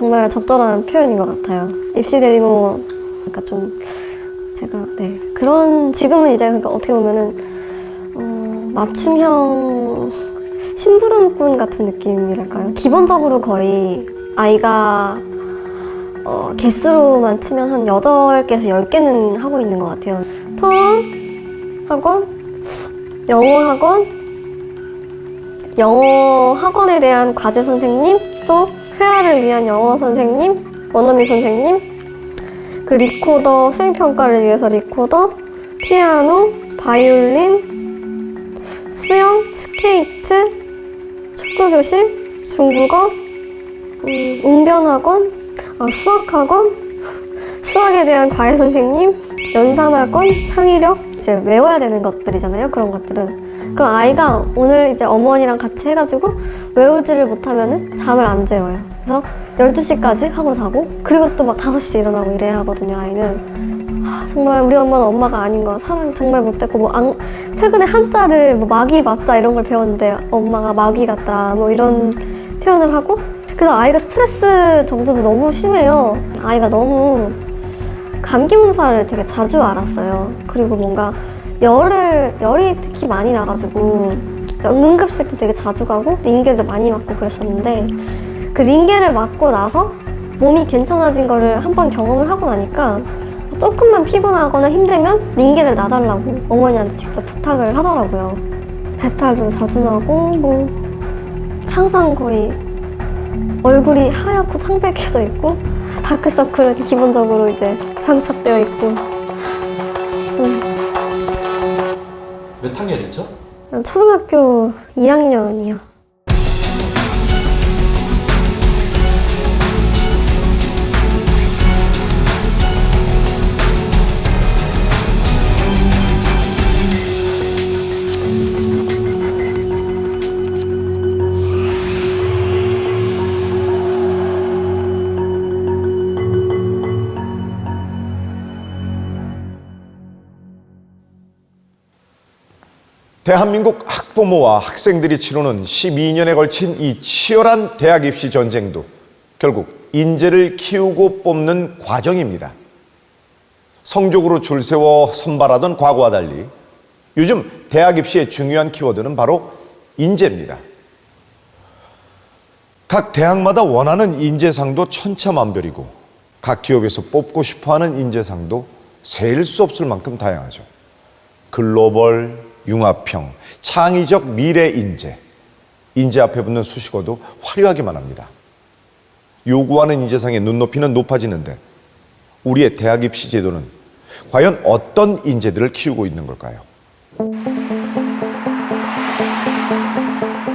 정말 적절한 표현인 것 같아요. 입시 대리모, 그러니까 좀 제가 그런 지금은 이제 그러니까 어떻게 보면은 맞춤형 심부름꾼 같은 느낌이랄까요. 기본적으로 거의 아이가 개수로만 치면 한 8개에서 10개는 하고 있는 것 같아요. 토론 학원, 영어 학원, 영어 학원에 대한 과제 선생님, 또 회화를 위한 영어 선생님, 원어민 선생님, 그 리코더, 수행평가를 위해서 리코더, 피아노, 바이올린, 수영, 스케이트, 축구교실, 중국어, 웅변학원, 수학학원, 수학에 대한 과외 선생님, 연산학원, 창의력, 이제 외워야 되는 것들이잖아요. 그런 것들은. 그럼 아이가 오늘 이제 어머니랑 같이 해가지고 외우지를 못하면은 잠을 안 재워요. 그래서 12시까지 하고 자고, 그리고 또 막 5시에 일어나고 이래야 하거든요, 아이는. 정말 우리 엄마는 엄마가 아닌 거, 사람이 정말 못됐고, 최근에 한자를 마귀 맞자 이런 걸 배웠는데, 엄마가 마귀 같다, 이런 표현을 하고, 그래서 아이가 스트레스 정도도 너무 심해요. 아이가 너무 감기 몸살을 되게 자주 앓았어요. 그리고 뭔가 열이 특히 많이 나가지고 응급실도 되게 자주 가고 링겔도 많이 맞고 그랬었는데, 그 링겔을 맞고 나서 몸이 괜찮아진 거를 한번 경험을 하고 나니까 조금만 피곤하거나 힘들면 링겔을 놔달라고 어머니한테 직접 부탁을 하더라고요. 배탈도 자주 나고 항상 거의 얼굴이 하얗고 창백해져 있고 다크서클은 기본적으로 이제 장착되어 있고. 몇 학년이죠? 초등학교 2학년이요. 대한민국 학부모와 학생들이 치르는 12년에 걸친 이 치열한 대학 입시 전쟁도 결국 인재를 키우고 뽑는 과정입니다. 성적으로 줄 세워 선발하던 과거와 달리 요즘 대학 입시의 중요한 키워드는 바로 인재입니다. 각 대학마다 원하는 인재상도 천차만별이고 각 기업에서 뽑고 싶어하는 인재상도 세일 수 없을 만큼 다양하죠. 글로벌, 융합형, 창의적 미래 인재, 인재 앞에 붙는 수식어도 화려하기만 합니다. 요구하는 인재상의 눈높이는 높아지는데 우리의 대학 입시 제도는 과연 어떤 인재들을 키우고 있는 걸까요?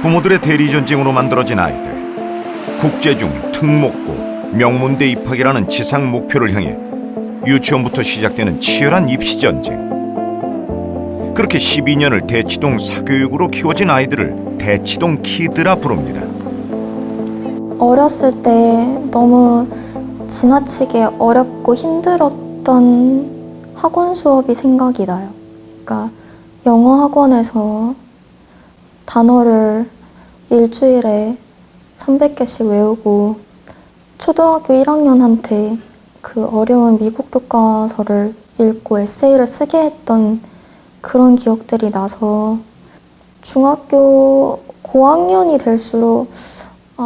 부모들의 대리 전쟁으로 만들어진 아이들, 국제중, 특목고, 명문대 입학이라는 지상 목표를 향해 유치원부터 시작되는 치열한 입시 전쟁. 그렇게 12년을 대치동 사교육으로 키워진 아이들을 대치동 키드라 부릅니다. 어렸을 때 너무 지나치게 어렵고 힘들었던 학원 수업이 생각이 나요. 그러니까 영어 학원에서 단어를 일주일에 300개씩 외우고 초등학교 1학년한테 그 어려운 미국 교과서를 읽고 에세이를 쓰게 했던 그런 기억들이 나서 중학교 고학년이 될수록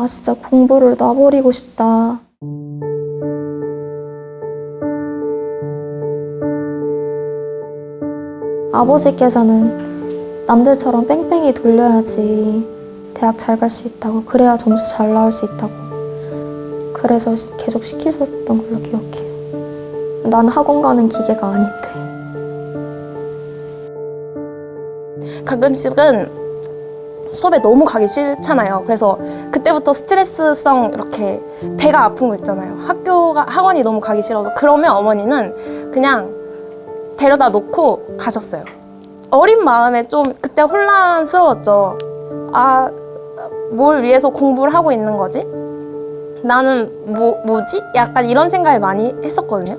진짜 공부를 놔버리고 싶다. 아버지께서는 남들처럼 뺑뺑이 돌려야지 대학 잘 갈 수 있다고, 그래야 점수 잘 나올 수 있다고, 그래서 계속 시키셨던 걸로 기억해요. 난 학원 가는 기계가 아닌데. 가끔씩은 수업에 너무 가기 싫잖아요. 그래서 그때부터 스트레스성 이렇게 배가 아픈 거 있잖아요. 학원이 너무 가기 싫어서. 그러면 어머니는 그냥 데려다 놓고 가셨어요. 어린 마음에 좀 그때 혼란스러웠죠. 뭘 위해서 공부를 하고 있는 거지? 나는 뭐지? 약간 이런 생각을 많이 했었거든요.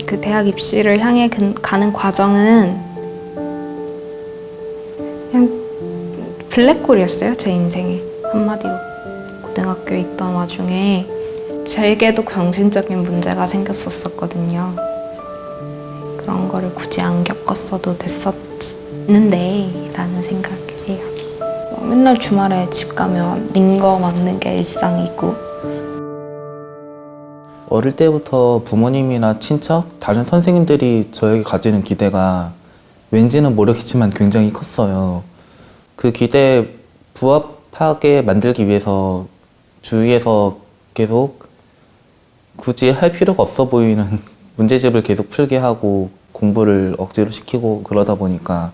그 대학 입시를 향해 가는 과정은 그냥 블랙홀이었어요. 제 인생에. 한마디로. 고등학교 학교에 있던 와중에 제게도 정신적인 문제가 생겼었거든요. 그런 거를 굳이 안 겪었어도 됐었는데 라는 생각을 해요. 맨날 주말에 집 가면 링거 맞는 게 일상이고. 어릴 때부터 부모님이나 친척, 다른 선생님들이 저에게 가지는 기대가 왠지는 모르겠지만 굉장히 컸어요. 그 기대에 부합하게 만들기 위해서 주위에서 계속 굳이 할 필요가 없어 보이는 문제집을 계속 풀게 하고 공부를 억지로 시키고 그러다 보니까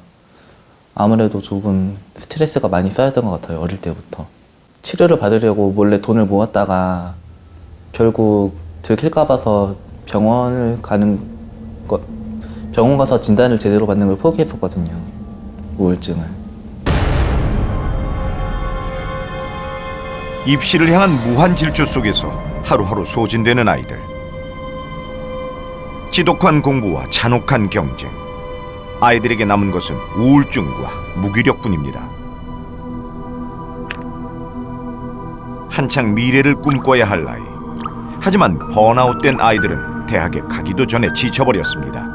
아무래도 조금 스트레스가 많이 쌓였던 것 같아요. 어릴 때부터. 치료를 받으려고 몰래 돈을 모았다가 결국 들킬까 봐서 병원 가서 진단을 제대로 받는 걸 포기했었거든요. 우울증을. 입시를 향한 무한 질주 속에서 하루하루 소진되는 아이들. 지독한 공부와 잔혹한 경쟁. 아이들에게 남은 것은 우울증과 무기력뿐입니다. 한창 미래를 꿈꿔야 할 나이. 하지만 번아웃된 아이들은 대학에 가기도 전에 지쳐버렸습니다.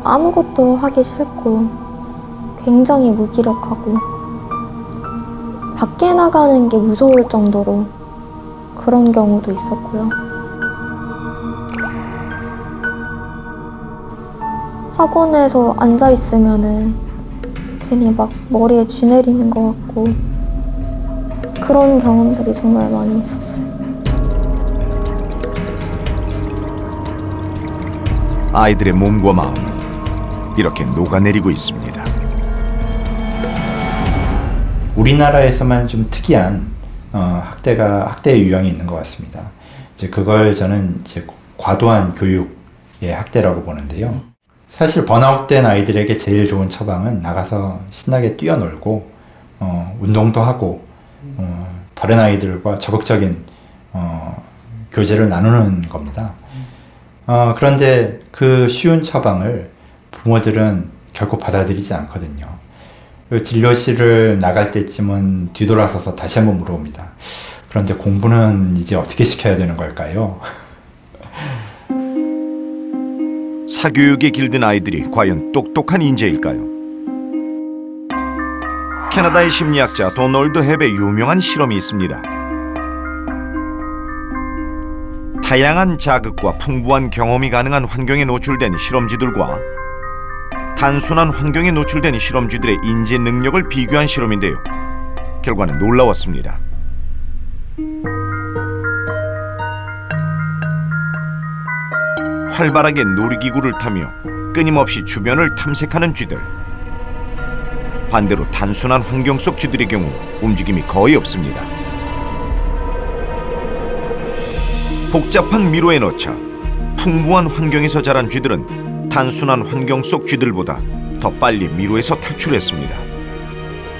아무것도 하기 싫고 굉장히 무기력하고 밖에 나가는 게 무서울 정도로 그런 경우도 있었고요. 학원에서 앉아 있으면은 괜히 막 머리에 쥐 내리는 것 같고 그런 경험들이 정말 많이 있었어요. 아이들의 몸과 마음은 이렇게 녹아내리고 있습니다. 우리나라에서만 좀 특이한 학대의 유형이 있는 것 같습니다. 이제 그걸 저는 이제 과도한 교육의 학대라고 보는데요. 사실 번아웃된 아이들에게 제일 좋은 처방은 나가서 신나게 뛰어놀고 운동도 하고 다른 아이들과 적극적인 교제를 나누는 겁니다. 그런데 그 쉬운 처방을 부모들은 결코 받아들이지 않거든요. 진료실을 나갈 때쯤은 뒤돌아서서 다시 한번 물어봅니다. 그런데 공부는 이제 어떻게 시켜야 되는 걸까요? 사교육에 길든 아이들이 과연 똑똑한 인재일까요? 캐나다의 심리학자 도널드 헵의 유명한 실험이 있습니다. 다양한 자극과 풍부한 경험이 가능한 환경에 노출된 실험쥐들과 단순한 환경에 노출된 실험쥐들의 인지 능력을 비교한 실험인데요. 결과는 놀라웠습니다. 활발하게 놀이기구를 타며 끊임없이 주변을 탐색하는 쥐들. 반대로 단순한 환경 속 쥐들의 경우 움직임이 거의 없습니다. 복잡한 미로에 넣자 풍부한 환경에서 자란 쥐들은 단순한 환경 속 쥐들보다 더 빨리 미로에서 탈출했습니다.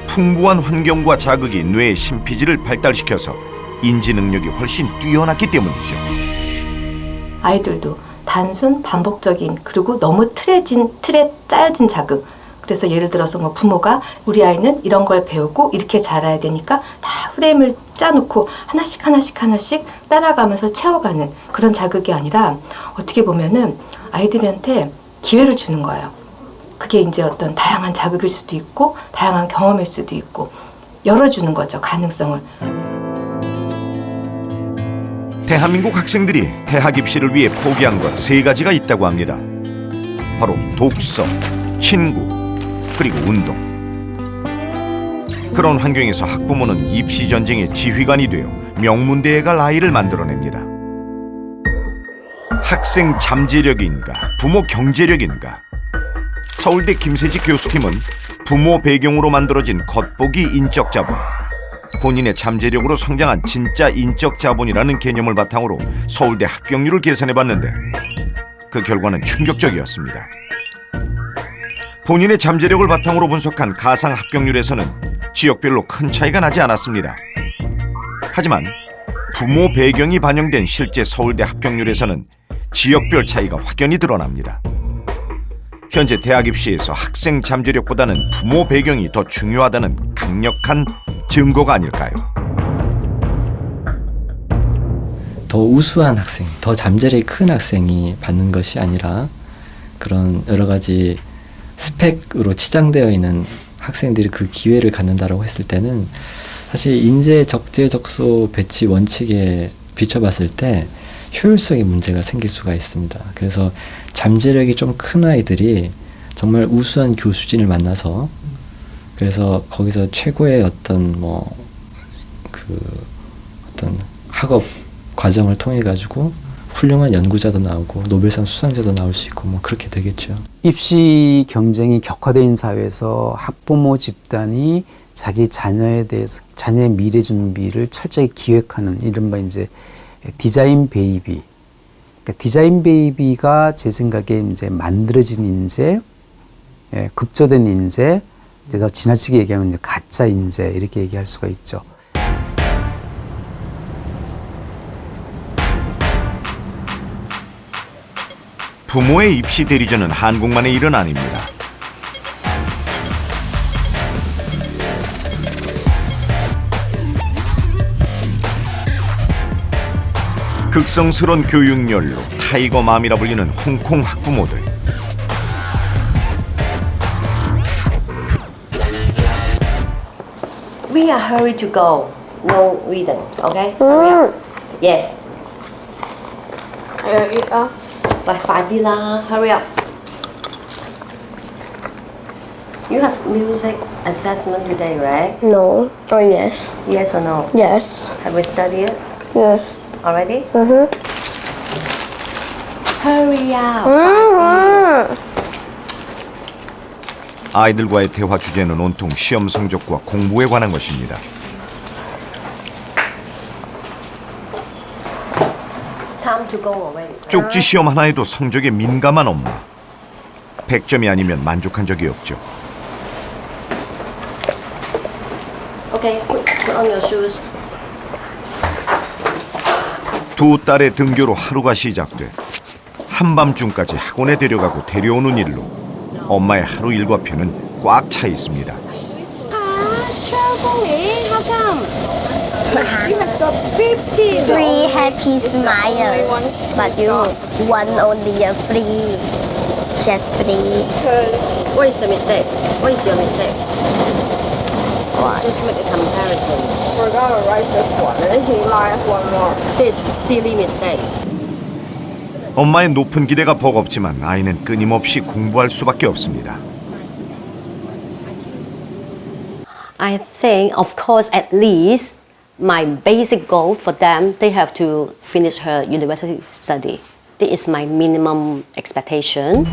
풍부한 환경과 자극이 뇌의 신피지를 발달시켜서 인지 능력이 훨씬 뛰어났기 때문이죠. 아이들도 단순 반복적인 그리고 너무 틀에 짜여진 자극. 그래서 예를 들어서 뭐 부모가 우리 아이는 이런 걸 배우고 이렇게 자라야 되니까 다 프레임을 짜놓고 하나씩 따라가면서 채워가는 그런 자극이 아니라 어떻게 보면은 아이들한테 기회를 주는 거예요. 그게 이제 어떤 다양한 자극일 수도 있고 다양한 경험일 수도 있고 열어주는 거죠, 가능성을. 대한민국 학생들이 대학 입시를 위해 포기한 것 3가지가 있다고 합니다. 바로 독서, 친구, 그리고 운동. 그런 환경에서 학부모는 입시 전쟁의 지휘관이 되어 명문대에 갈 아이를 만들어냅니다. 학생 잠재력인가, 부모 경제력인가? 서울대 김세지 교수팀은 부모 배경으로 만들어진 겉보기 인적 자본, 본인의 잠재력으로 성장한 진짜 인적 자본이라는 개념을 바탕으로 서울대 합격률을 계산해봤는데 그 결과는 충격적이었습니다. 본인의 잠재력을 바탕으로 분석한 가상 합격률에서는 지역별로 큰 차이가 나지 않았습니다. 하지만 부모 배경이 반영된 실제 서울대 합격률에서는 지역별 차이가 확연히 드러납니다. 현재 대학 입시에서 학생 잠재력보다는 부모 배경이 더 중요하다는 강력한 증거가 아닐까요? 더 우수한 학생, 더 잠재력이 큰 학생이 받는 것이 아니라 그런 여러 가지 스펙으로 치장되어 있는 학생들이 그 기회를 갖는다라고 했을 때는 사실 인재 적재적소 배치 원칙에 비춰봤을 때 효율성의 문제가 생길 수가 있습니다. 그래서 잠재력이 좀 큰 아이들이 정말 우수한 교수진을 만나서 그래서 거기서 최고의 어떤 어떤 학업 과정을 통해 가지고 훌륭한 연구자도 나오고 노벨상 수상자도 나올 수 있고 그렇게 되겠죠. 입시 경쟁이 격화된 사회에서 학부모 집단이 자기 자녀에 대해서 자녀의 미래 준비를 철저히 기획하는 이른바 이제 디자인 베이비. 그러니까 디자인 베이비가 제 생각에 이제 만들어진 인재, 급조된 인재, 이제 더 지나치게 얘기하면 이제 가짜 인재 이렇게 얘기할 수가 있죠. 부모의 입시 대리전은 한국만의 일은 아닙니다. 극성스러운 교육열로 타이거맘이라 불리는 홍콩 학부모들. We are hurry to go. No reason. Okay? Hurry up. Yes. Phải đi la. Hurry up. You have music assessment today, right? No. Oh, yes. Yes or no? Yes. Have we studied it Yes. already? Mm-hmm. Hurry up. 아이들과의 대화 주제는 온통 시험 성적과 공부에 관한 것입니다. Time to go already. 쪽지 시험 하나에도 성적에 민감한 엄마. 100점이 아니면 만족한 적이 없죠. Okay, put on your shoes. 두 딸의 등교로 하루가 시작돼 한밤중까지 학원에 데려가고 데려오는 일로 엄마의 하루 일과표는 꽉 차 있습니다. Free happy smile, but you want only a free, just free. What is the mistake? What is your mistake? Just make a comparison. We're gonna write this one, and he lies one more. This silly mistake. 엄마의 높은 기대가 버겁지만 아이는 끊임없이 공부할 수밖에 없습니다. I think, of course, at least my basic goal for them, they have to finish her university study. This is my minimum expectation.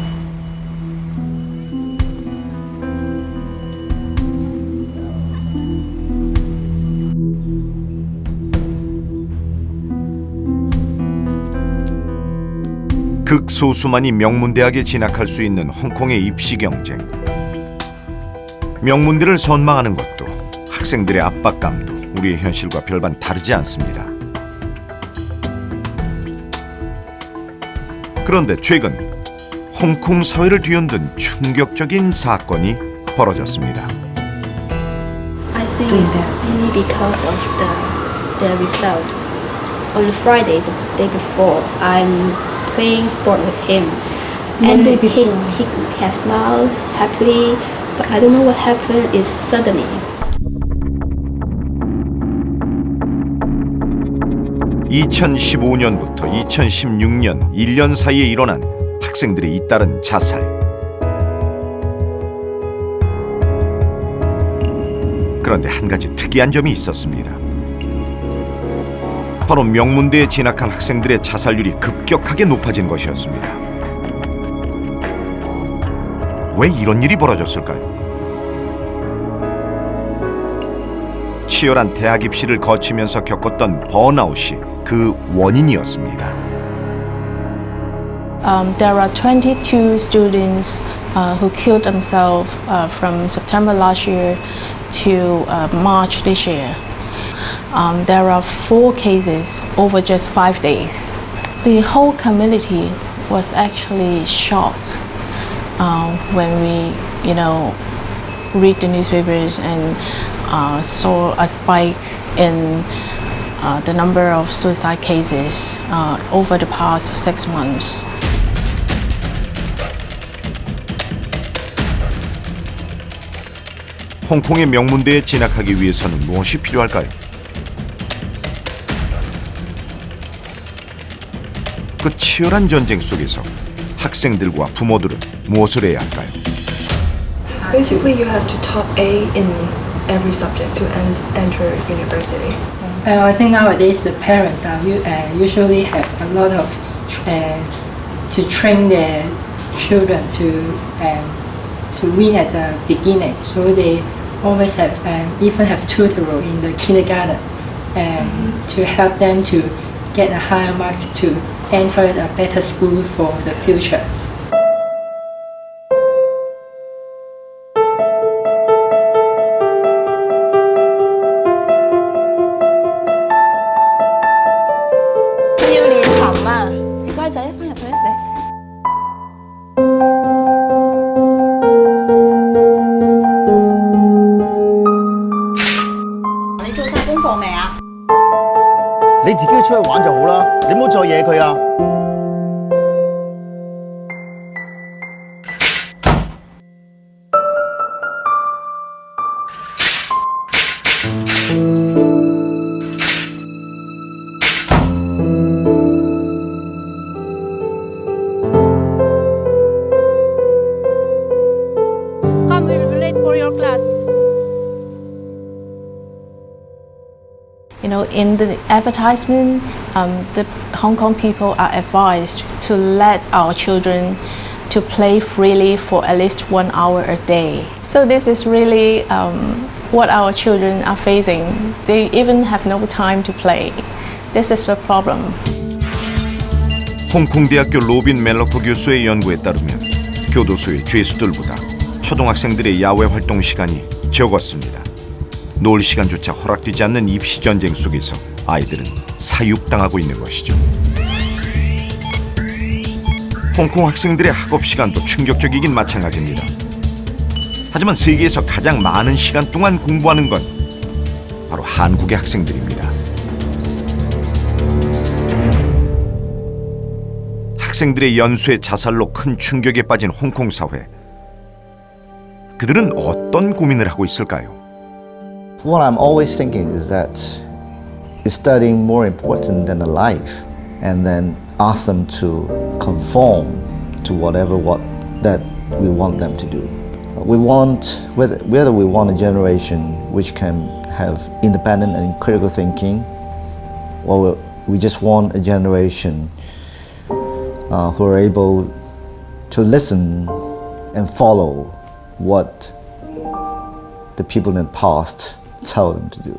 극소수만이 명문대학에 진학할 수 있는 홍콩의 입시 경쟁. 명문대를 선망하는 것도 학생들의 압박감도 우리의 현실과 별반 다르지 않습니다. 그런데 최근 홍콩 사회를 뒤흔든 충격적인 사건이 벌어졌습니다. I think it's really because of the result. On Friday, the day before, I'm playing sport with him, and he has smiled happily. But I don't know what happened. Is suddenly. (2015년부터) 2016년 1년 사이에 일어난 학생들의 잇따른 자살. 그런데 한 가지 특이한 점이 있었습니다. 바로 명문대에 진학한 학생들의 자살률이 급격하게 높아진 것이었습니다. 왜 이런 일이 벌어졌을까요? 치열한 대학 입시를 거치면서 겪었던 번아웃이 그 원인이었습니다. There are 22 students who killed themselves from September last year to March this year. There are 4 cases over just 5 days. The whole community was actually shocked when we, read the newspapers and saw a spike in the number of suicide cases over the past 6 months. 홍콩의 명문대에 진학하기 위해서는 무엇이 필요할까요? 그 치열한 전쟁 속에서 학생들과 부모들은 무엇을 해야 할까요? So basically, you have to top A in every subject to enter university. I think nowadays the parents usually have a lot of to train their children to win at the beginning. So they always have even have tutor in the kindergarten to help them to get a higher mark to enter a better school for the future. Come, we will be late for your class. In the advertisement, the Hong Kong people are advised to let our children to play freely for at least 1 hour a day. So this is really what our children are facing. They even have no time to play. This is the problem. 홍콩 대학교 로빈 멜로코 교수의 연구에 따르면 교도소의 죄수들보다 초등학생들의 야외 활동 시간이 적었습니다. 놀 시간조차 허락되지 않는 입시 전쟁 속에서 아이들은 사육당하고 있는 것이죠. 홍콩 학생들의 학업 시간도 충격적이긴 마찬가지입니다. 하지만 세계에서 가장 많은 시간 동안 공부하는 건 바로 한국의 학생들입니다. 학생들의 연수의 자살로 큰 충격에 빠진 홍콩 사회. 그들은 어떤 고민을 하고 있을까요? What I'm always thinking is that is studying more important than the life, and then ask them to conform to whatever that we want them to do. We want whether we want a generation which can have independent and critical thinking, or we just want a generation who are able to listen and follow what the people in the past tell them to do.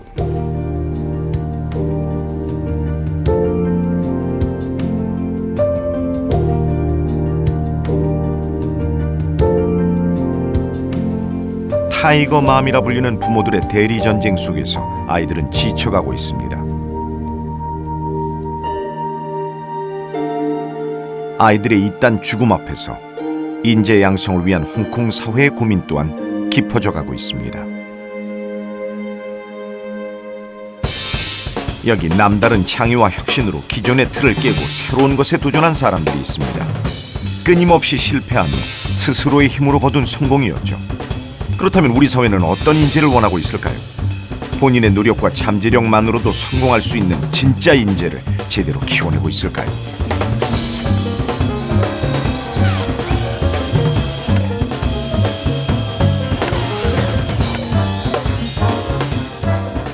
타이거맘이라 불리는 부모들의 대리 전쟁 속에서 아이들은 지쳐가고 있습니다. 아이들의 이딴 죽음 앞에서 인재 양성을 위한 홍콩 사회의 고민 또한 깊어져 가고 있습니다. 여기 남다른 창의와 혁신으로 기존의 틀을 깨고 새로운 것에 도전한 사람들이 있습니다. 끊임없이 실패하며 스스로의 힘으로 거둔 성공이었죠. 그렇다면 우리 사회는 어떤 인재를 원하고 있을까요? 본인의 노력과 잠재력만으로도 성공할 수 있는 진짜 인재를 제대로 키워내고 있을까요?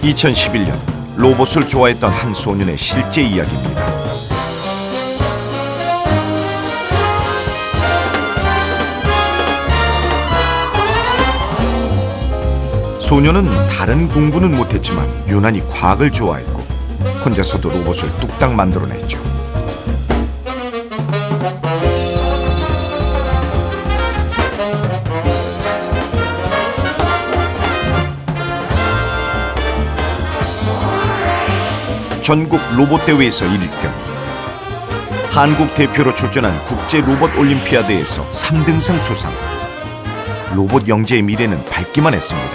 (2011년) 로봇을 좋아했던 한 소년의 실제 이야기입니다. 소년은 다른 공부는 못했지만 유난히 과학을 좋아했고 혼자서도 로봇을 뚝딱 만들어냈죠. 전국 로봇 대회에서 1등, 한국 대표로 출전한 국제 로봇 올림피아드에서 3등상 수상. 로봇 영재의 미래는 밝기만 했습니다.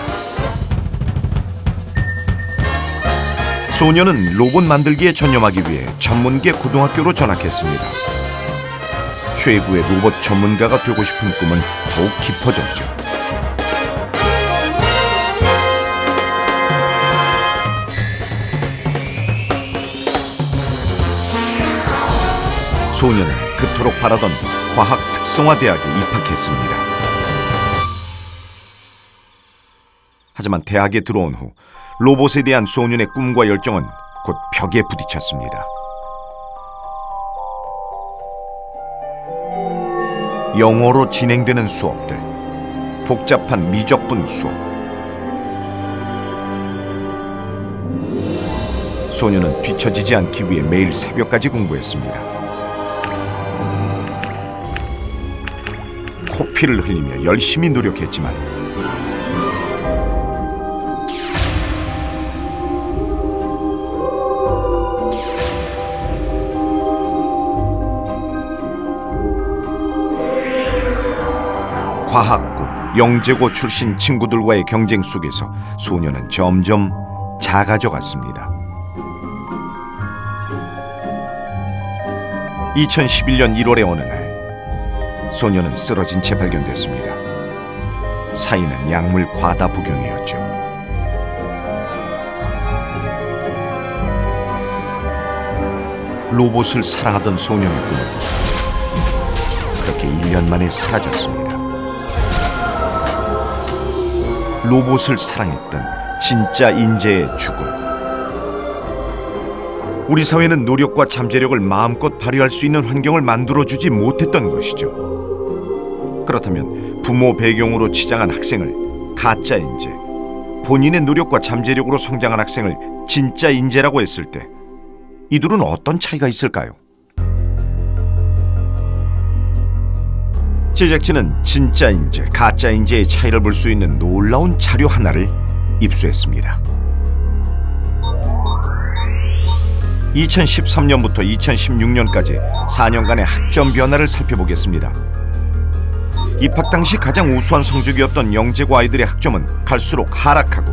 소녀는 로봇 만들기에 전념하기 위해 전문계 고등학교로 전학했습니다. 최고의 로봇 전문가가 되고 싶은 꿈은 더욱 깊어졌죠. 소녀는 그토록 바라던 과학 특성화대학에 입학했습니다. 하지만 대학에 들어온 후 로봇에 대한 소년의 꿈과 열정은 곧 벽에 부딪혔습니다. 영어로 진행되는 수업들, 복잡한 미적분 수업. 소녀는 뒤처지지 않기 위해 매일 새벽까지 공부했습니다. 코피를 흘리며 열심히 노력했지만 과학고, 영재고 출신 친구들과의 경쟁 속에서 소녀는 점점 작아져 갔습니다. 2011년 1월의 어느 날 소녀는 쓰러진 채 발견됐습니다. 사인은 약물 과다 복용이었죠. 로봇을 사랑하던 소녀의 꿈은 그렇게 1년 만에 사라졌습니다. 로봇을 사랑했던 진짜 인재의 죽음. 우리 사회는 노력과 잠재력을 마음껏 발휘할 수 있는 환경을 만들어주지 못했던 것이죠. 그렇다면 부모 배경으로 치장한 학생을 가짜 인재, 본인의 노력과 잠재력으로 성장한 학생을 진짜 인재라고 했을 때 이 둘은 어떤 차이가 있을까요? 제작진은 진짜 인재, 가짜 인재의 차이를 볼 수 있는 놀라운 자료 하나를 입수했습니다. 2013년부터 2016년까지 4년간의 학점 변화를 살펴보겠습니다. 입학 당시 가장 우수한 성적이었던 영재고 아이들의 학점은 갈수록 하락하고,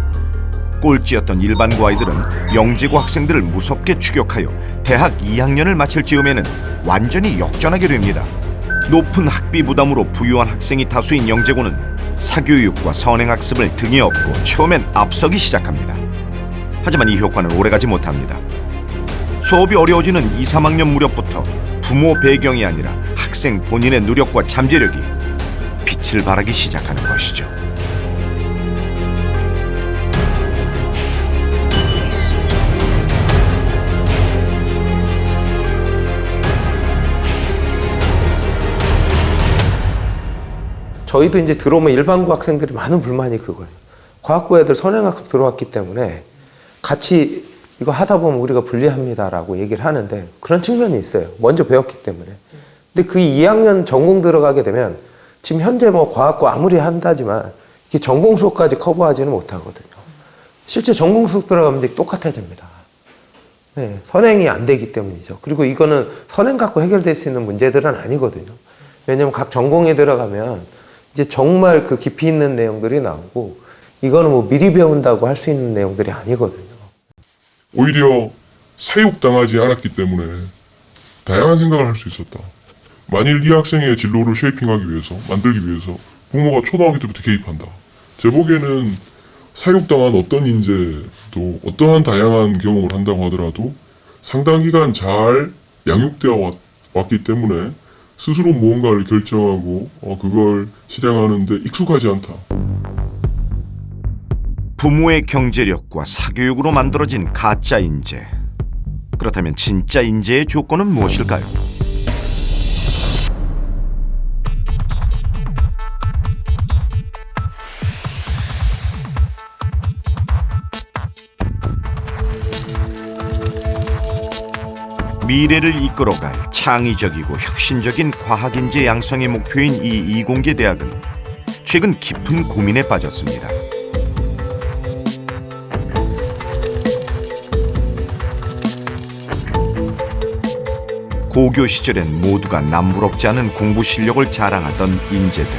꼴찌였던 일반고 아이들은 영재고 학생들을 무섭게 추격하여 대학 2학년을 마칠 즈음에는 완전히 역전하게 됩니다. 높은 학비 부담으로 부유한 학생이 다수인 영재고는 사교육과 선행학습을 등에 업고 처음엔 앞서기 시작합니다. 하지만 이 효과는 오래가지 못합니다. 수업이 어려워지는 2, 3학년 무렵부터 부모 배경이 아니라 학생 본인의 노력과 잠재력이 빛을 발하기 시작하는 것이죠. 저희도 이제 들어오면 일반고 학생들이 많은 불만이 그거예요. 과학고 애들 선행학습 들어왔기 때문에 같이 이거 하다 보면 우리가 불리합니다라고 얘기를 하는데 그런 측면이 있어요. 먼저 배웠기 때문에. 근데 그 2학년 전공 들어가게 되면 지금 현재 뭐 과학고 아무리 한다지만 이게 전공 수업까지 커버하지는 못하거든요. 실제 전공 수업 들어가면 이제 똑같아집니다. 네, 선행이 안 되기 때문이죠. 그리고 이거는 선행 갖고 해결될 수 있는 문제들은 아니거든요. 왜냐하면 각 전공에 들어가면 이제 정말 그 깊이 있는 내용들이 나오고 이거는 뭐 미리 배운다고 할 수 있는 내용들이 아니거든요. 오히려 사육당하지 않았기 때문에 다양한 생각을 할 수 있었다. 만일 이 학생의 진로를 쉐이핑하기 위해서, 만들기 위해서 부모가 초등학교 때부터 개입한다. 제 보기에는 사육당한 어떤 인재도 어떠한 다양한 경험을 한다고 하더라도 상당 기간 잘 양육되어 왔기 때문에 스스로 무언가를 결정하고 그걸 실행하는 데 익숙하지 않다. 부모의 경제력과 사교육으로 만들어진 가짜 인재. 그렇다면 진짜 인재의 조건은 무엇일까요? 미래를 이끌어갈 창의적이고 혁신적인 과학인재 양성의 목표인 이 이공계 대학은 최근 깊은 고민에 빠졌습니다. 고교 시절엔 모두가 남부럽지 않은 공부 실력을 자랑하던 인재들.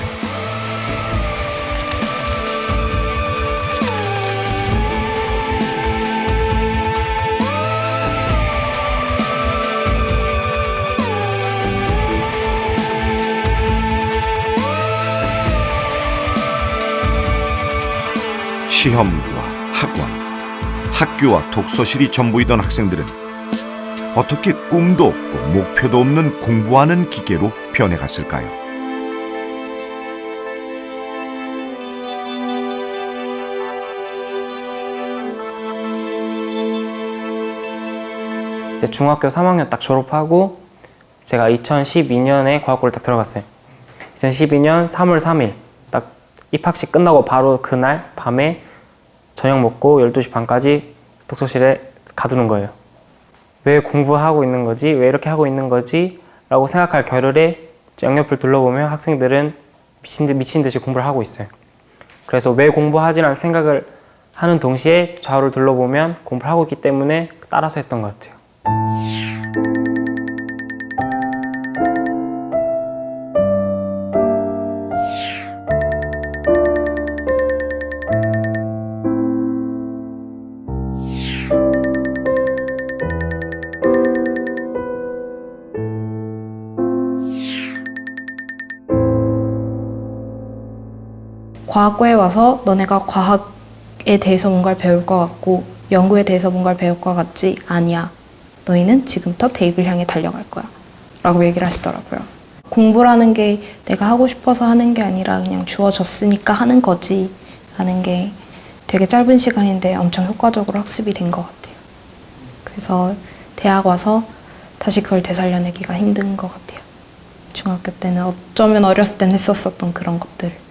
시험과 학원, 학교와 독서실이 전부이던 학생들은 어떻게 꿈도 없고 목표도 없는 공부하는 기계로 변해갔을까요? 중학교 3학년 딱 졸업하고 제가 2012년에 과학고를 딱 들어갔어요. 2012년 3월 3일 딱 입학식 끝나고 바로 그날 밤에 저녁 먹고 12시 반까지 독서실에 가두는 거예요. 왜 공부하고 있는 거지? 왜 이렇게 하고 있는 거지? 라고 생각할 겨를에 양옆을 둘러보면 학생들은 미친 듯이 공부를 하고 있어요. 그래서 왜 공부하지라는 생각을 하는 동시에 좌우를 둘러보면 공부를 하고 있기 때문에 따라서 했던 것 같아요. 과학고에 와서 너네가 과학에 대해서 뭔가를 배울 것 같고 연구에 대해서 뭔가를 배울 것 같지? 아니야. 너희는 지금부터 대입을 향해 달려갈 거야. 라고 얘기를 하시더라고요. 공부라는 게 내가 하고 싶어서 하는 게 아니라 그냥 주어졌으니까 하는 거지 라는 게 되게 짧은 시간인데 엄청 효과적으로 학습이 된 것 같아요. 그래서 대학 와서 다시 그걸 되살려내기가 힘든 것 같아요. 중학교 때는 어쩌면 어렸을 땐 했었던 그런 것들을.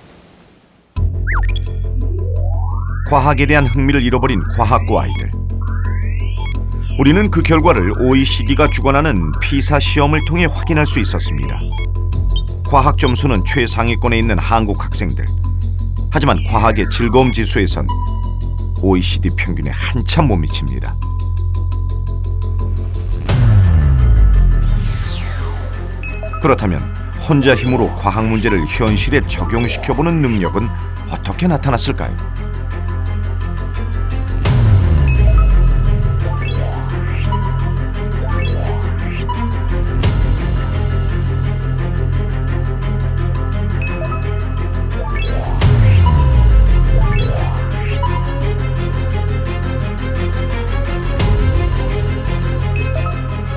과학에 대한 흥미를 잃어버린 과학고 아이들. 우리는 그 결과를 OECD가 주관하는 피사 시험을 통해 확인할 수 있었습니다. 과학 점수는 최상위권에 있는 한국 학생들. 하지만 과학의 즐거움 지수에선 OECD 평균에 한참 못 미칩니다. 그렇다면 혼자 힘으로 과학 문제를 현실에 적용시켜보는 능력은 어떻게 나타났을까요?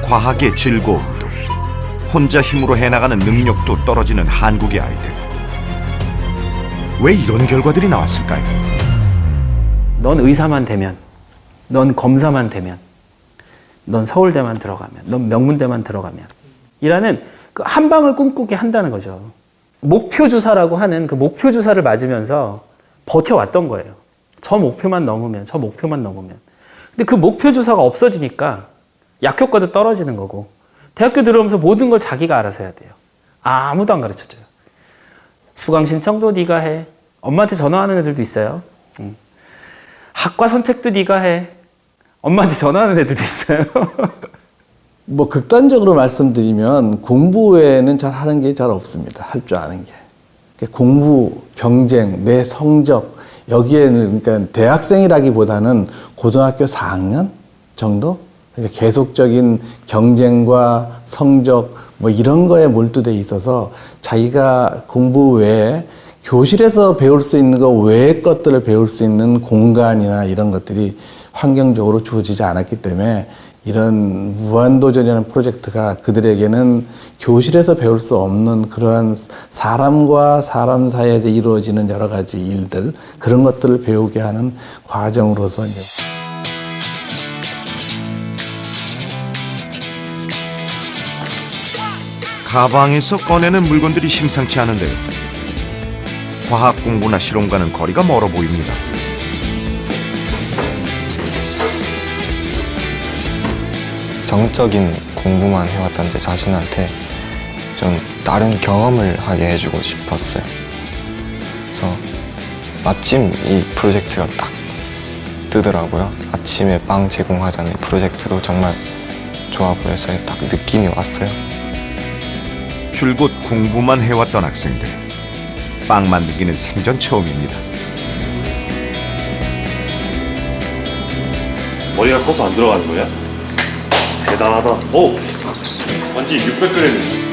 과학의 즐거움도 혼자 힘으로 해나가는 능력도 떨어지는 한국의 아이들. 왜 이런 결과들이 나왔을까요? 넌 의사만 되면, 넌 검사만 되면, 넌 서울대만 들어가면, 넌 명문대만 들어가면 이라는 그 한 방을 꿈꾸게 한다는 거죠. 목표 주사라고 하는 그 목표 주사를 맞으면서 버텨왔던 거예요. 저 목표만 넘으면, 저 목표만 넘으면. 근데 그 목표 주사가 없어지니까 약효과도 떨어지는 거고 대학교 들어오면서 모든 걸 자기가 알아서 해야 돼요. 아무도 안 가르쳐줘요. 수강 신청도 네가 해. 엄마한테 전화하는 애들도 있어요. 학과 선택도 네가 해. 엄마한테 전화하는 애들도 있어요. 뭐 극단적으로 말씀드리면 공부 외에는 잘 하는 게 잘 없습니다. 할 줄 아는 게. 공부, 경쟁, 내 성적 여기에는 그러니까 대학생이라기보다는 고등학교 4학년 정도? 그러니까 계속적인 경쟁과 성적 뭐 이런 거에 몰두돼 있어서 자기가 공부 외에 교실에서 배울 수 있는 거 외의 것들을 배울 수 있는 공간이나 이런 것들이 환경적으로 주어지지 않았기 때문에 이런 무한도전이라는 프로젝트가 그들에게는 교실에서 배울 수 없는 그러한 사람과 사람 사이에서 이루어지는 여러 가지 일들 그런 것들을 배우게 하는 과정으로서 이제 가방에서 꺼내는 물건들이 심상치 않은데요. 과학 공부나 실험과는 거리가 멀어 보입니다. 정적인 공부만 해왔던 제 자신한테 좀 다른 경험을 하게 해주고 싶었어요. 그래서 마침 이 프로젝트가 딱 뜨더라고요. 아침에 빵 제공하자는 프로젝트도 정말 좋아 보여서 딱 느낌이 왔어요. 줄곧 공부만 해왔던 학생들. 빵 만들기는 생전 처음입니다. 머리가 커서 안 들어가는 거야? 대단하다. 오! 완전 600g.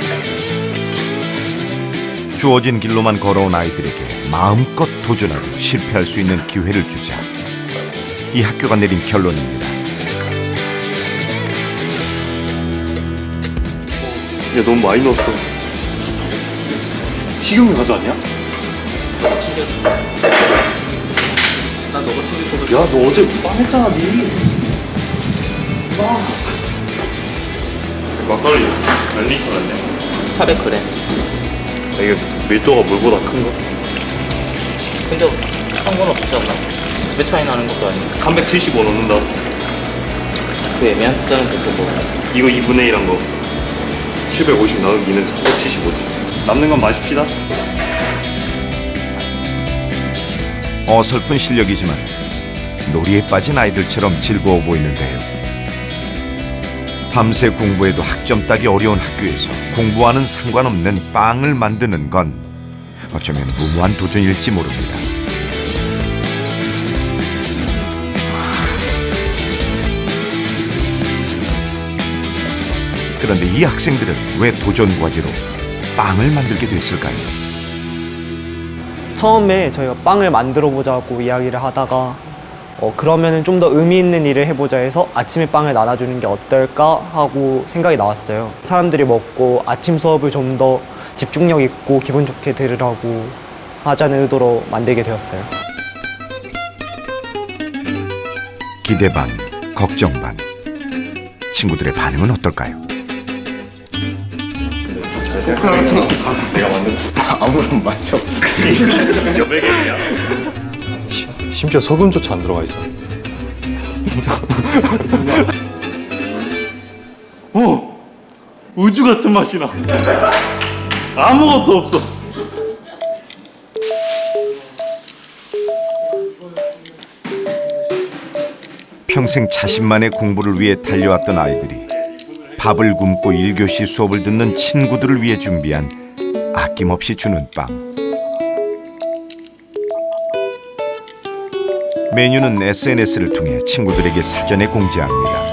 주어진 길로만 걸어온 아이들에게 마음껏 도전하고 실패할 수 있는 기회를 주자. 이 학교가 내린 결론입니다. 야, 너무 많이 넣었어. 식용유 가져왔냐? 난 너가 챙겨줘도. 야, 너 어제 빵 했잖아, 니. 와. 막걸리 몇 리터 났냐? 400g. 이게 밀도가 물보다 큰 거? 근데 상관없지 않나? 몇 차이 나는 것도 아니고. 375 넣는다. 그 애매한 숫자는 그래서 뭐. 이거 2분의 1한 거. 750 나누기는 375지. 남는 건 마십시다. 어설픈 실력이지만 놀이에 빠진 아이들처럼 즐거워 보이는데요. 밤새 공부해도 학점 따기 어려운 학교에서 공부와는 상관없는 빵을 만드는 건 어쩌면 무모한 도전일지 모릅니다. 그런데 이 학생들은 왜 도전 과제로 빵을 만들게 됐을까요? 처음에 저희가 빵을 만들어 보자고 이야기를 하다가 그러면은 좀 더 의미 있는 일을 해보자 해서 아침에 빵을 나눠주는 게 어떨까 하고 생각이 나왔어요. 사람들이 먹고 아침 수업을 좀 더 집중력 있고 기분 좋게 들으라고 하자는 의도로 만들게 되었어요. 기대 반, 걱정 반. 친구들의 반응은 어떨까요? 잘 생각해. 내가 만든 아무런 맛이 없지. 여백이야. 심지어 소금조차 안 들어가 있어. 우주 같은 맛이 나. 아무것도 없어. 평생 자신만의 공부를 위해 달려왔던 아이들이 밥을 굶고 1교시 수업을 듣는 친구들을 위해 준비한 아낌없이 주는 빵. 메뉴는 SNS를 통해 친구들에게 사전에 공지합니다.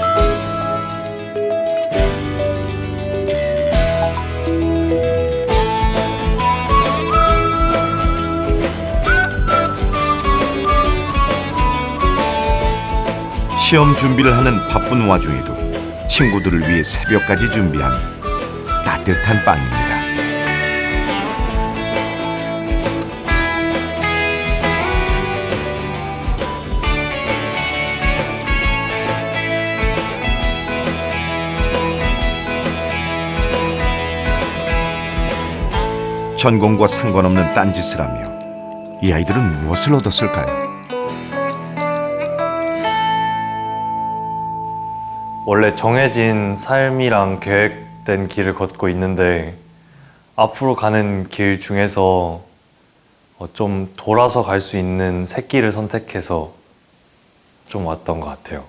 시험 준비를 하는 바쁜 와중에도 친구들을 위해 새벽까지 준비한 따뜻한 빵입니다. 전공과 상관없는 딴짓을 하며 이 아이들은 무엇을 얻었을까요? 원래 정해진 삶이랑 계획된 길을 걷고 있는데 앞으로 가는 길 중에서 좀 돌아서 갈 수 있는 새길을 선택해서 좀 왔던 것 같아요.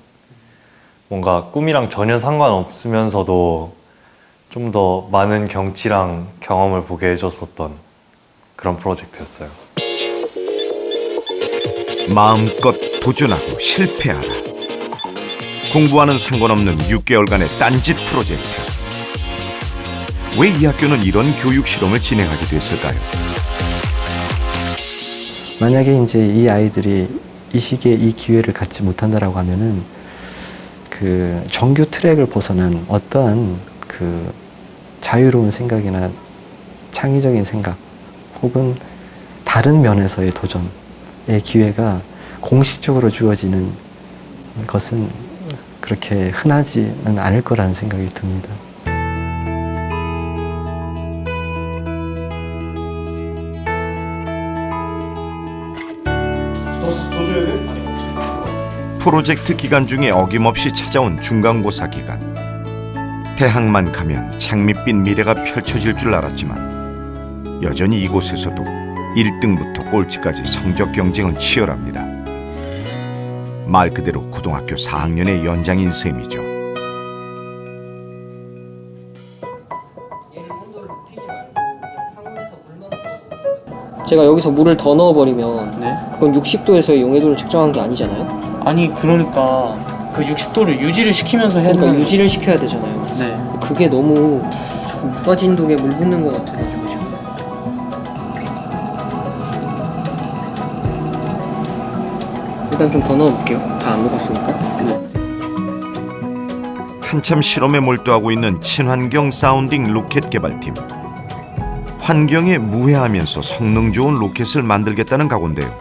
뭔가 꿈이랑 전혀 상관없으면서도 좀 더 많은 경치랑 경험을 보게 해줬었던 그런 프로젝트였어요. 마음껏 도전하고 실패하라. 공부와는 상관없는 6개월간의 딴짓 프로젝트. 왜 이 학교는 이런 교육 실험을 진행하게 됐을까요? 만약에 이제 이 아이들이 이 시기에 이 기회를 갖지 못한다라고 하면은 그 정규 트랙을 벗어난 어떠한 그 자유로운 생각이나 창의적인 생각 혹은 다른 면에서의 도전의 기회가 공식적으로 주어지는 것은 그렇게 흔하지는 않을 거라는 생각이 듭니다. 프로젝트 기간 중에 어김없이 찾아온 중간고사 기간. 대학만 가면 장밋빛 미래가 펼쳐질 줄 알았지만 여전히 이곳에서도 1등부터 꼴찌까지 성적 경쟁은 치열합니다. 말 그대로 고등학교 4학년의 연장인 셈이죠. 제가 여기서 물을 더 넣어버리면 그건 60도에서의 용해도를 측정한 게 아니잖아요? 아니 그러니까 그 60도를 유지를 시키면서 해야 그러니까 되는 유지를 시켜야 되잖아요. 네. 그게 너무 빠진 독에 물 붓는 것 같아가지고 지금. 일단 좀 더 넣어볼게요. 다 안 녹았으니까. 한참 실험에 몰두하고 있는 친환경 사운딩 로켓 개발팀. 환경에 무해하면서 성능 좋은 로켓을 만들겠다는 각오인데요.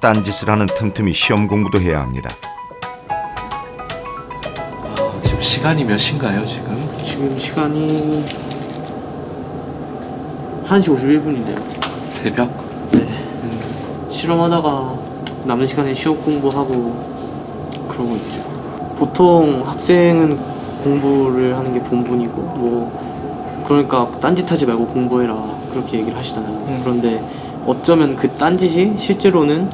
딴짓을 하는 틈틈이 시험 공부도 해야 합니다. 지금 시간이 몇 시인가요, 지금? 지금 시간이 1시 51분인데요. 새벽? 네. 실험하다가 남은 시간에 시험 공부하고 그러고 있죠. 보통 학생은 공부를 하는 게 본분이고 뭐 그러니까 딴짓하지 말고 공부해라 그렇게 얘기를 하시잖아요. 그런데 어쩌면 그 딴짓이 실제로는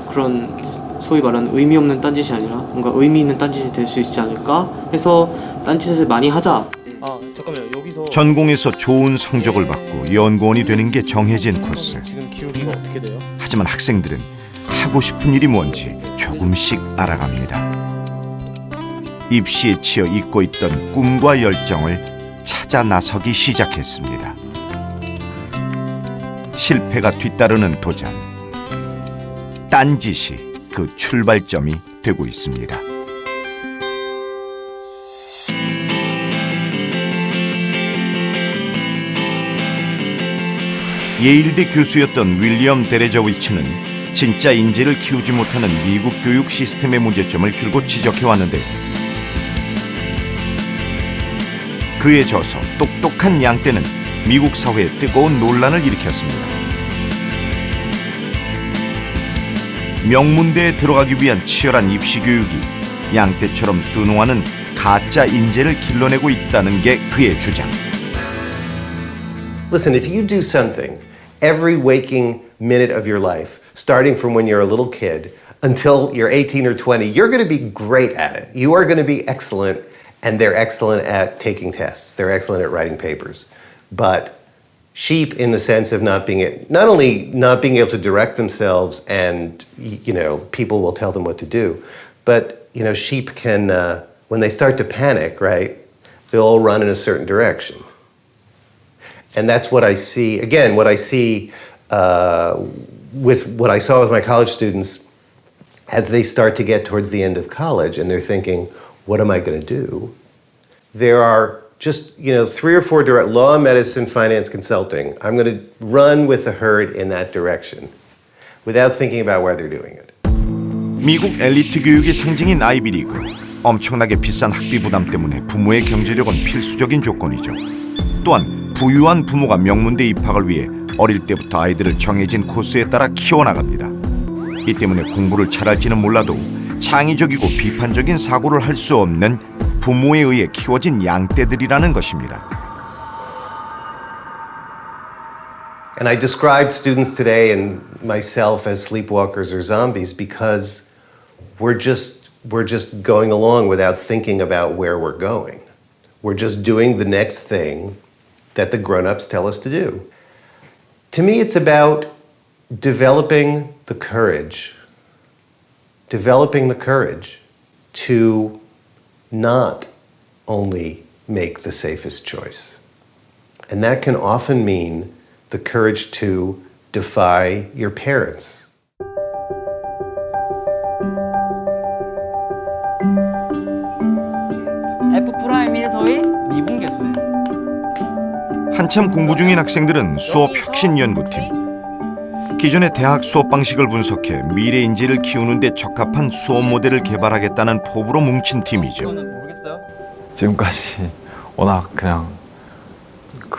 그런 소위 말하는 의미 없는 딴짓이 아니라 뭔가 의미 있는 딴짓이 될 수 있지 않을까 해서 딴짓을 많이 하자. 아 잠깐만요. 여기서 전공에서 좋은 성적을 받고 연구원이 되는 게 정해진 코스. 지금 기록이가 어떻게 돼요? 하지만 학생들은 하고 싶은 일이 뭔지 조금씩 알아갑니다. 입시에 치여 잊고 있던 꿈과 열정을 찾아 나서기 시작했습니다. 실패가 뒤따르는 도전. 딴짓이 그 출발점이 되고 있습니다. 예일대 교수였던 윌리엄 데레저위치는 진짜 인재를 키우지 못하는 미국 교육 시스템의 문제점을 줄곧 지적해왔는데요. 그에 져서 똑똑한 양떼는 미국 사회에 뜨거운 논란을 일으켰습니다. 명문대에 들어가기 위한 치열한 입시 교육이 양떼처럼 순응하는 가짜 인재를 길러내고 있다는 게 그의 주장. Listen, if you do something every waking minute of your life, starting from when you're a little kid until you're 18 or 20, you're going to be great at it. You are going to be excellent, and they're excellent at taking tests. They're excellent at writing papers. But sheep, in the sense of not only not being able to direct themselves, and people will tell them what to do, but sheep can, when they start to panic, right, they'll all run in a certain direction. And that's what I see, again, what I see with what I saw with my college students as they start to get towards the end of college and they're thinking, what am I going to do? There are just, 3 or 4 direct law, medicine, finance, consulting. I'm going to run with the herd in that direction without thinking about why they're doing it. 미국 엘리트 교육의 상징인 아이비리그. 엄청나게 비싼 학비 부담 때문에 부모의 경제력은 필수적인 조건이죠. 또한 부유한 부모가 명문대 입학을 위해 어릴 때부터 아이들을 정해진 코스에 따라 키워나갑니다. 이 때문에 공부를 잘할지는 몰라도 창의적이고 비판적인 사고를 할 수 없는 부모에 의해 키워진 양떼들이라는 것입니다. And I described students today and myself as sleepwalkers or zombies because we're just going along without thinking about where we're going. We're just doing the next thing that the grown-ups tell us to do. To me, it's about developing the courage to not only make the safest choice. And that can often mean the courage to defy your parents. F'1에서의 미분계수에 한참 공부 중인 학생들은 수업 혁신 연구팀. 기존의 대학 수업 방식을 분석해 미래 인재를 키우는 데 적합한 수업 모델을 개발하겠다는 포부로 뭉친 팀이죠. 지금까지 워낙 그냥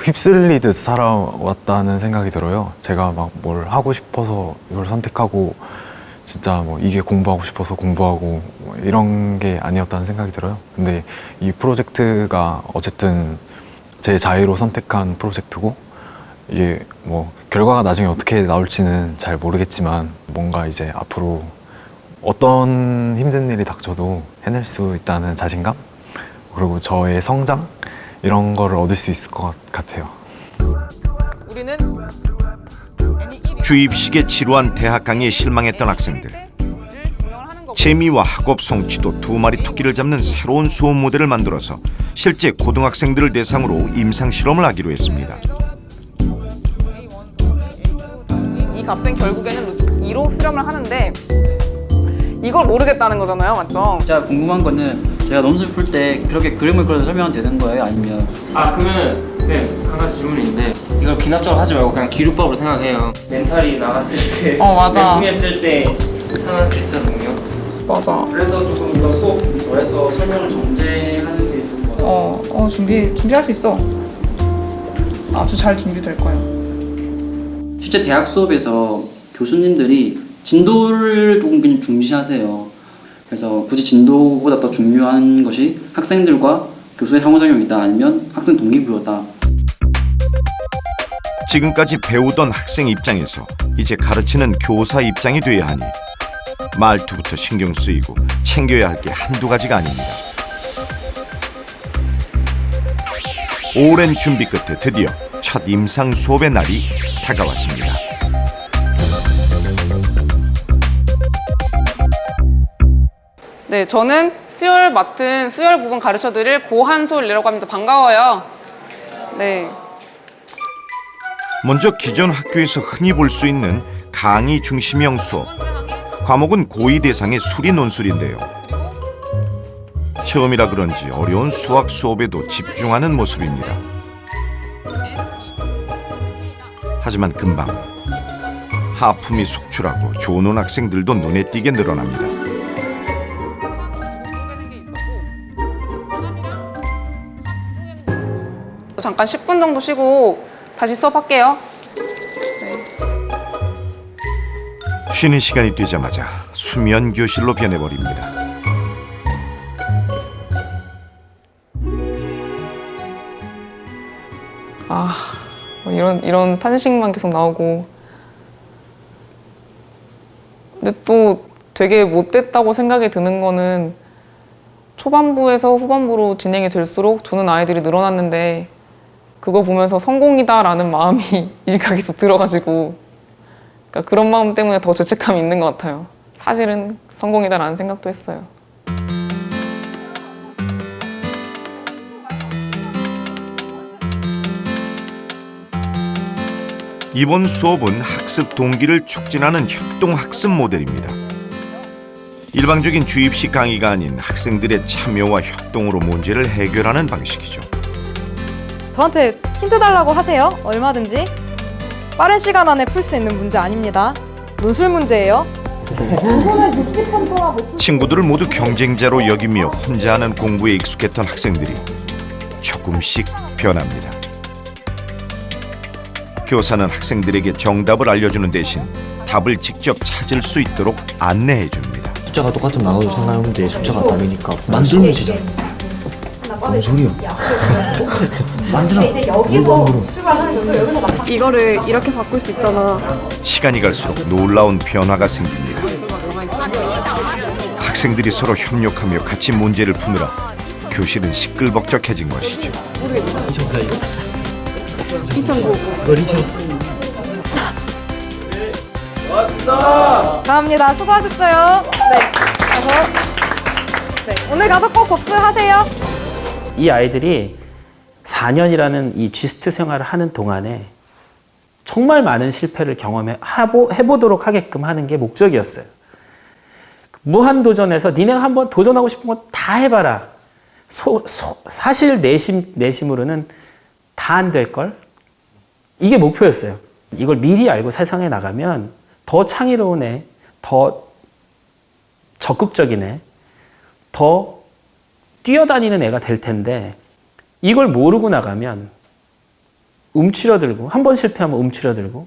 휩쓸리듯 살아왔다는 생각이 들어요. 제가 막 뭘 하고 싶어서 이걸 선택하고 진짜 뭐 이게 공부하고 싶어서 공부하고 뭐 이런 게 아니었다는 생각이 들어요. 근데 이 프로젝트가 어쨌든 제 자유로 선택한 프로젝트고 이게 뭐 결과가 나중에 어떻게 나올지는 잘 모르겠지만 뭔가 이제 앞으로 어떤 힘든 일이 닥쳐도 해낼 수 있다는 자신감 그리고 저의 성장 이런 거를 얻을 수 있을 것 같아요. 주입식에 지루한 대학 강의에 실망했던 학생들. 재미와 학업 성취도 두 마리 토끼를 잡는 새로운 수업 모델을 만들어서 실제 고등학생들을 대상으로 임상 실험을 하기로 했습니다. 이 값은 결국에는 2로 수렴을 하는데 이걸 모르겠다는 거잖아요, 맞죠? 제가 궁금한 거는 제가 논술 풀 때 그렇게 그림을 그려서 설명하면 되는 거예요? 아니면 그러면은 한 가지 질문이 있는데 이걸 기납적으로 하지 말고 그냥 기류법으로 생각해요. 멘탈이 나갔을 때 맞아. 멘붕했을 때 상한 대처 능력. 맞아. 그래서 조금 이거 수업 더해서 설명을 정제하는 게 좋을 것 같아요. 준비할 수 있어. 아주 잘 준비될 거예요. 실제 대학 수업에서 교수님들이 진도를 조금 중시하세요. 그래서 굳이 진도보다 더 중요한 것이 학생들과 교수의 상호작용이다 아니면 학생 동기부여다. 지금까지 배우던 학생 입장에서 이제 가르치는 교사 입장이 돼야 하니 말투부터 신경 쓰이고 챙겨야 할 게 한두 가지가 아닙니다. 오랜 준비 끝에 드디어 첫 임상 수업의 날이 다가왔습니다. 네, 저는 수열 맡은 수열 부분 가르쳐드릴 고한솔이라고 합니다. 반가워요. 네. 먼저 기존 학교에서 흔히 볼 수 있는 강의 중심형 수업. 과목은 고2 대상의 수리 논술인데요. 처음이라 그런지 어려운 수학 수업에도 집중하는 모습입니다. 하지만 금방 하품이 속출하고 조는 학생들도 눈에 띄게 늘어납니다. 잠깐 10분 정도 쉬고 다시 수업할게요. 쉬는 시간이 되자마자 수면 교실로 변해버립니다. 이런 탄식만 계속 나오고. 근데 또 되게 못됐다고 생각이 드는 거는 초반부에서 후반부로 진행이 될수록 조는 아이들이 늘어났는데 그거 보면서 성공이다라는 마음이 일각에서 들어가지고 그러니까 그런 마음 때문에 더 죄책감이 있는 것 같아요. 사실은 성공이다라는 생각도 했어요. 이번 수업은 학습 동기를 촉진하는 협동학습 모델입니다. 일방적인 주입식 강의가 아닌 학생들의 참여와 협동으로 문제를 해결하는 방식이죠. 저한테 힌트 달라고 하세요. 얼마든지. 빠른 시간 안에 풀 수 있는 문제 아닙니다. 논술 문제예요. 친구들을 모두 경쟁자로 여기며 혼자 하는 공부에 익숙했던 학생들이 조금씩 변합니다. 교사는 학생들에게 정답을 알려주는 대신 답을 직접 찾을 수 있도록 안내해 줍니다. 숫자가 똑같으면 나눠도 상관없는데 숫자가 다르니까 만들면 되잖아. 뭔 소리야? 만들어. 이거를 이렇게 바꿀 수 있잖아. 시간이 갈수록 놀라운 변화가 생깁니다. 학생들이 서로 협력하며 같이 문제를 푸느라 교실은 시끌벅적해진 것이죠. 2009. 감사합니다. 수고하셨어요. 오늘 가서 꼭 복습하세요. 이 아이들이 4년이라는 이 GST 생활을 하는 동안에 정말 많은 실패를 해보도록 하게끔 하는 게 목적이었어요. 무한도전에서 니네가 한번 도전하고 싶은 거 다 해봐라. 사실 내심으로는 다 안 될걸? 이게 목표였어요. 이걸 미리 알고 세상에 나가면 더 창의로운 애, 더 적극적인 애, 더 뛰어다니는 애가 될 텐데 이걸 모르고 나가면 움츠러들고 한 번 실패하면 움츠러들고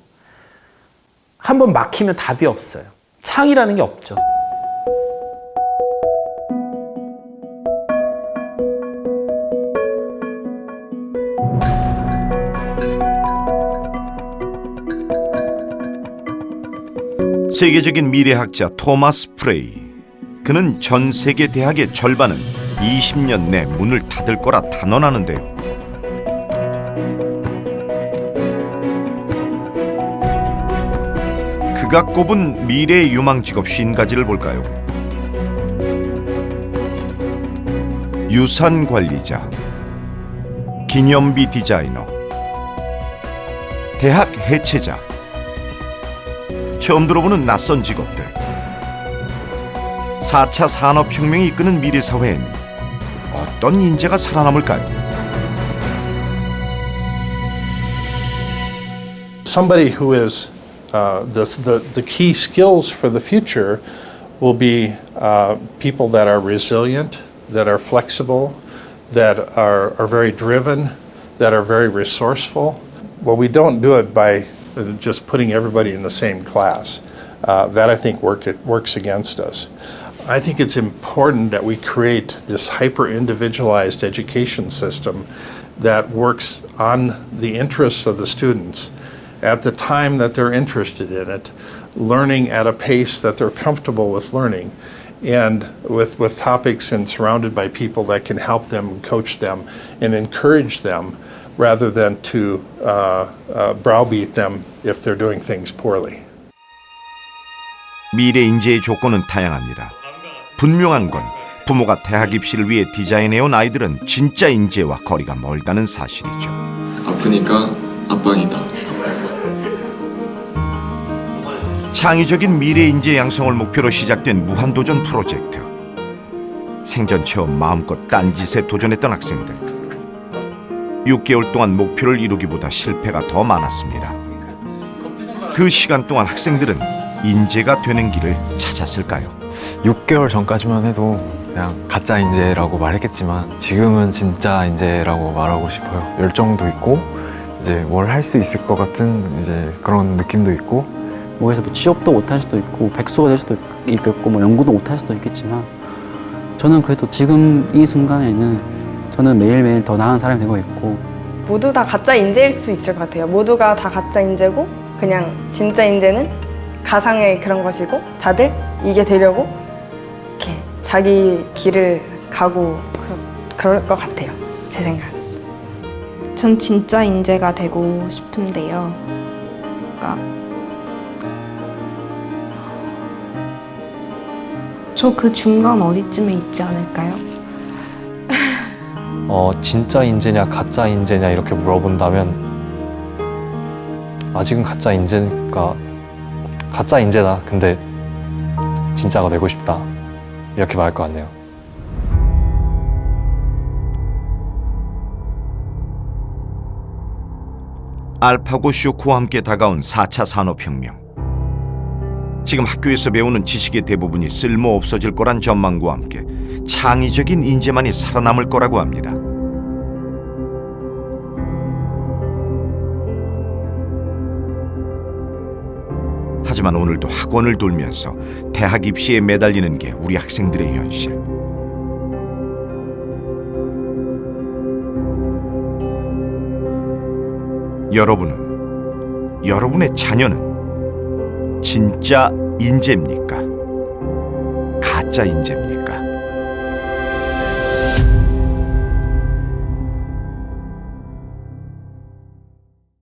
한 번 막히면 답이 없어요. 창의라는 게 없죠. 세계적인 미래학자 토마스 프레이. 그는 전 세계 대학의 절반은 20년 내 문을 닫을 거라 단언하는데요. 그가 꼽은 미래의 유망 직업 50가지를 볼까요? 유산 관리자, 기념비 디자이너, 대학 해체자, 처음 들어보는 낯선 직업들. 4차 산업혁명이 이끄는 미래 사회엔 어떤 인재가 살아남을까요? Somebody who is the key skills for the future will be people that are resilient, that are flexible, that are very driven, that are very resourceful. Well, we don't do it by just putting everybody in the same class. That I think works against us. I think it's important that we create this hyper-individualized education system that works on the interests of the students at the time that they're interested in it, learning at a pace that they're comfortable with learning, and with topics and surrounded by people that can help them, coach them, and encourage them rather than to browbeat them if they're doing things poorly. 미래 인재의 조건은 다양합니다. 분명한 건 부모가 대학 입시를 위해 디자인해온 아이들은 진짜 인재와 거리가 멀다는 사실이죠. 아프니까 앞방이다. 창의적인 미래 인재 양성을 목표로 시작된 무한도전 프로젝트. 생전 처음 마음껏 딴짓에 도전했던 학생들. 6개월 동안 목표를 이루기보다 실패가 더 많았습니다. 그 시간 동안 학생들은 인재가 되는 길을 찾았을까요? 6개월 전까지만 해도 그냥 가짜 인재라고 말했겠지만 지금은 진짜 인재라고 말하고 싶어요. 열정도 있고 이제 뭘 할 수 있을 것 같은 이제 그런 느낌도 있고 뭐 취업도 못할 수도 있고 백수가 될 수도 있겠고 뭐 연구도 못할 수도 있겠지만 저는 그래도 지금 이 순간에는 저는 매일매일 더 나은 사람이 되고 있고 모두 다 가짜 인재일 수 있을 것 같아요. 모두가 다 가짜 인재고 그냥 진짜 인재는 가상의 그런 것이고 다들 이게 되려고 이렇게 자기 길을 가고 그럴 것 같아요. 제 생각. 전 진짜 인재가 되고 싶은데요. 그러니까 저 그 중간 어디쯤에 있지 않을까요? 진짜 인재냐 가짜 인재냐 이렇게 물어본다면 아직은 가짜 인재다. 근데 진짜가 되고 싶다. 이렇게 말할 것 같네요. 알파고 쇼크와 함께 다가온 4차 산업혁명. 지금 학교에서 배우는 지식의 대부분이 쓸모 없어질 거란 전망과 함께 창의적인 인재만이 살아남을 거라고 합니다. 하지만 오늘도 학원을 돌면서 대학 입시에 매달리는 게 우리 학생들의 현실. 여러분의 자녀는 진짜 인재입니까? 가짜 인재입니까?